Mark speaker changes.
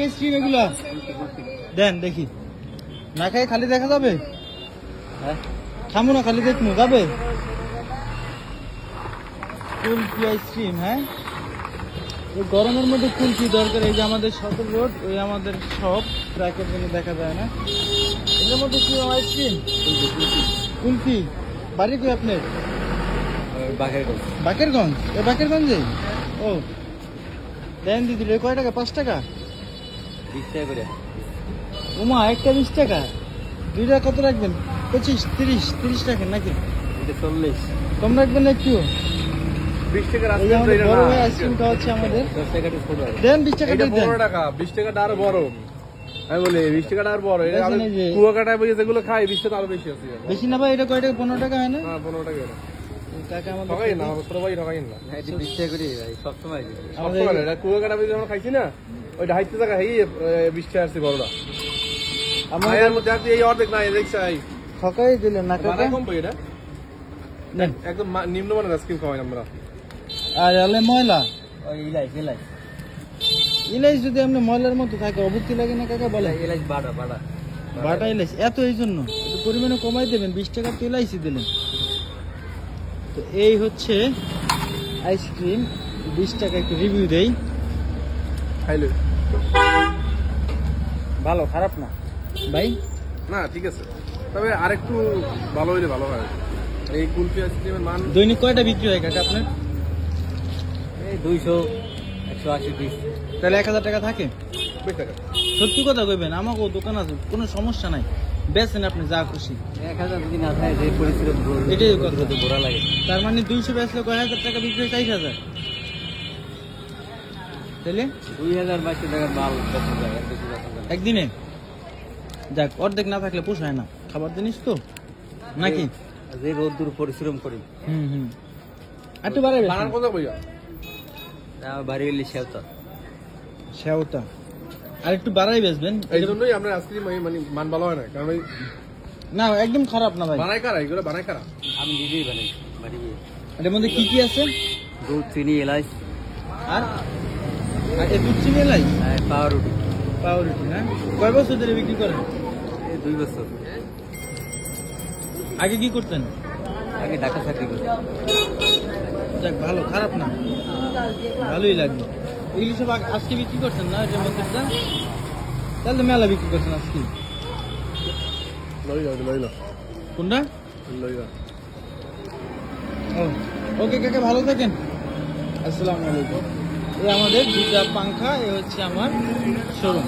Speaker 1: Ice cream এগুলা দেন দেখি, না খাই খালি দেখা যাবে? খামো না, খালি দেখবো যাবে? কুলফি আইসক্রিম, হ্যাঁ এই গরমের মধ্যে কুলফি দরকার। এই যে আমাদের সদর রোড, ওই আমাদের সব ট্রাকের জন্য দেখা যায় না। এর মধ্যে কি আইসক্রিম কুলফি। বাড়ি কি আপনার? বাকেরগঞ্জ। এ বাকেরগঞ্জে? ও দেন দিদি, কয় টাকা? 5 টাকা?
Speaker 2: 20 টাকা করে।
Speaker 1: ওমা, একটা 20 টাকা, দুইটা কত রাখবেন? 25, 30 রাখেন নাকি?
Speaker 2: 40
Speaker 1: কম রাখবেন না একটু?
Speaker 2: 20 টাকা
Speaker 1: বড় ভাই আইসক্রিমটা হচ্ছে আমাদের।
Speaker 2: 10 টাকা ছোট
Speaker 1: দেন 20 টাকা দেন।
Speaker 2: 15 টাকা, 20 টাকাটা আরো বড়। আমি বলি 20 টাকাটা আর বড়। এটা আমি কুয়াকাটায় বসে যেগুলো খাই 20 টাকা আরো বেশি আছে।
Speaker 1: বেশি না ভাই, এটা কয় টাকা? 15 টাকা হয় না?
Speaker 2: হ্যাঁ 15 টাকা।
Speaker 1: কাকা আমাদের
Speaker 2: ঠকাই না, সবাই ঠকাই না। এটা 20 টাকা করে ভাই সব সময়। আমাদের এটা কুয়াকাটা বসে আমরা খাইছি না, ওই 250 টাকা হেই 20 টাকা আছে বড়টা। আমাদের মধ্যে আপনি এই অর্ধেক না দেখছাই
Speaker 1: ঠকাই দিলেন না কাকা।
Speaker 2: কম পাই এটা
Speaker 1: নেন,
Speaker 2: একদম নিম্নমানের আইসক্রিম খাওয়াই আমরা।
Speaker 1: আর আলে ময়লা
Speaker 2: ওই ইলাইচ
Speaker 1: ইলাইচ যদি আপনি ময়লার মতো থাকে অবুদ্ধি লাগে না কাকা? বলে
Speaker 2: ইলাইচ
Speaker 1: বাটা ইলাইচ এত, এই জন্য একটু পরিমাণে কমাই দেবেন। 20 টাকা তো ইলাইচই দিলেন। তো এই হচ্ছে আইসক্রিম 20 টাকা। একটু রিভিউ দেই,
Speaker 2: খাইলে
Speaker 1: ভালো খারাপ না ভাই?
Speaker 2: না ঠিক আছে, তবে আরেকটু ভালো হইলে ভালো হয়। এই কুলফি আইসক্রিমের মান
Speaker 1: দৈনিক কয়টা বিক্রি হয় কাকা আপনার?
Speaker 2: এই 200 180 পিস।
Speaker 1: তাহলে 1000 টাকা থাকে?
Speaker 2: 20 টাকা।
Speaker 1: সত্যি কথা কইবেন, আমাকেও দোকান আছে, কোনো সমস্যা নাই, বেচেন আপনি যা খুশি।
Speaker 2: 1000 যদি না থাকে যে পরিশ্রম
Speaker 1: এটাই কথা,
Speaker 2: বোরা লাগে।
Speaker 1: তার মানে 200 বেচলে 1000 টাকা বিক্রি হয় 4000। তাহলে
Speaker 2: 2022 টাকার মাল
Speaker 1: একদিনে যাক, অর্ধেক না থাকলে পোষায় না, খাবার জিনিস তো নাকি?
Speaker 2: যে রোদ্দুর পরিশ্রম করি।
Speaker 1: একটু বাড়াই
Speaker 2: বানান কোথা বইয়া বাড়ি হইলে
Speaker 1: সেওটা আর একটু বাড়াই বেচবেন।
Speaker 2: এই জন্যই আমরা আইসক্রিম মানে মান ভালো হয় না, কারণ
Speaker 1: না একদম খারাপ না ভাই।
Speaker 2: বানাই কারা এগুলো? বানাই কারা? আমি নিজেই বানাই বাড়ি।
Speaker 1: এর মধ্যে কি কি আছে?
Speaker 2: দুধ, চিনি, এলাচ
Speaker 1: আর এই দুধ, চিনি, এলাচ,
Speaker 2: পাউরুটি
Speaker 1: না? কয় বছর ধরে বিক্রি করেন?
Speaker 2: 2 বছর।
Speaker 1: আগে কি করতেন?
Speaker 2: আগে ঢাকা চাকরি করি।
Speaker 1: যাক ভালো, খারাপ না, ভালোই লাগবে। এগুলি সব আজকে বিক্রি করছেন না? এটার মধ্যে তাহলে তো মেলা বিক্রি করছেন আজকে। কোনটা? ওকে কাকা, ভালো থাকেন। আসসালামু আলাইকুম। এই আমাদের দুটা পাংখা, এ হচ্ছে আমার শোরুম।